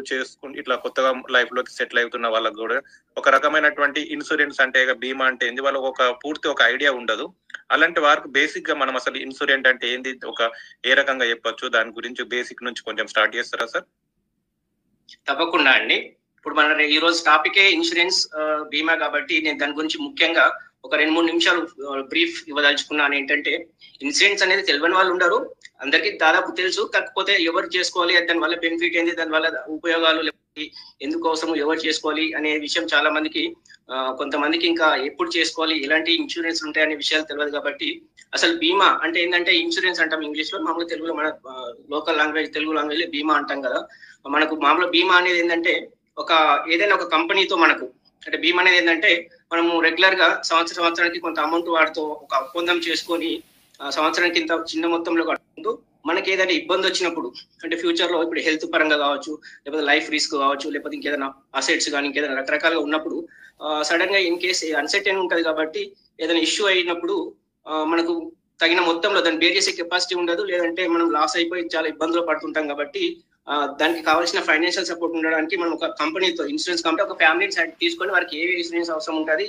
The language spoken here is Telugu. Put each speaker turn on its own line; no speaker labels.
చేసుకుని ఇట్లా కొత్తగా లైఫ్ లోకి సెటిల్ అవుతున్న వాళ్ళకి కూడా ఒక రకమైనటువంటి ఇన్సూరెన్స్ అంటే బీమా అంటే ఏంది, వాళ్ళకి ఒక పూర్తి ఒక ఐడియా ఉండదు. అలాంటి వారికి బేసిక్ గా మనం అసలు ఇన్సూరెన్స్ అంటే ఏంది, ఒక ఏ రకంగా చెప్పొచ్చు, దాని గురించి బేసిక్ నుంచి కొంచెం స్టార్ట్ చేస్తారా సార్?
తప్పకుండా అండి. ఇప్పుడు మన ఈ రోజు టాపికే ఇన్సూరెన్స్ బీమా కాబట్టి నేను దాని గురించి ముఖ్యంగా ఒక 2-3 నిమిషాలు బ్రీఫ్ ఇవ్వదలుచుకున్నాను. ఏంటంటే ఇన్సూరెన్స్ అనేది తెలియని వాళ్ళు ఉండరు, అందరికీ దాదాపు తెలుసు. కాకపోతే ఎవరు చేసుకోవాలి, దాని వల్ల బెనిఫిట్ ఏంది, దాని వల్ల ఉపయోగాలు ఎందుకు అవసరం, ఎవరు చేసుకోవాలి అనే విషయం చాలా మందికి కొంతమందికి ఇంకా ఎప్పుడు చేసుకోవాలి, ఎలాంటి ఇన్సూరెన్స్ ఉంటాయి అనే విషయాలు తెలియదు. కాబట్టి అసలు బీమా అంటే ఏంటంటే ఇన్సూరెన్స్ అంటాం ఇంగ్లీష్ లో, మామూలు తెలుగులో మన లోకల్ లాంగ్వేజ్ తెలుగు లాంగ్వేజ్ లో బీమా అంటాం కదా. మనకు మామూలు బీమా అనేది ఏంటంటే ఏదైనా ఒక కంపెనీతో మనకు అంటే బీమా అనేది ఏంటంటే మనము రెగ్యులర్ గా సంవత్సరానికి కొంత అమౌంట్ వాటితో ఒక ఒప్పందం చేసుకొని సంవత్సరానికి ఇంత చిన్న మొత్తంలో కట్టుకుంటూ మనకి ఏదైనా ఇబ్బంది వచ్చినప్పుడు, అంటే ఫ్యూచర్ లో ఇప్పుడు హెల్త్ పరంగా కావచ్చు, లేకపోతే లైఫ్ రిస్క్ కావచ్చు, లేకపోతే ఇంకేదైనా అసెట్స్ కానీ ఇంకేదైనా రకరకాలుగా ఉన్నప్పుడు సడన్ గా ఇన్ కేసు అన్సర్టైన్ ఉంటది కాబట్టి ఏదైనా ఇష్యూ అయినప్పుడు మనకు తగిన మొత్తంలో దాన్ని బేర్ చేసే కెపాసిటీ ఉండదు, లేదంటే మనం లాస్ అయిపోయి చాలా ఇబ్బందులు పడుతుంటాం. కాబట్టి దానికి కావాల్సిన ఫైనాన్షియల్ సపోర్ట్ ఉండడానికి మనం ఒక కంపెనీతో ఇన్సూరెన్స్ కంపెనీ ఒక ఫ్యామిలీ తీసుకొని వారికి ఏ ఇన్సూరెన్స్ అవసరం ఉంటుంది,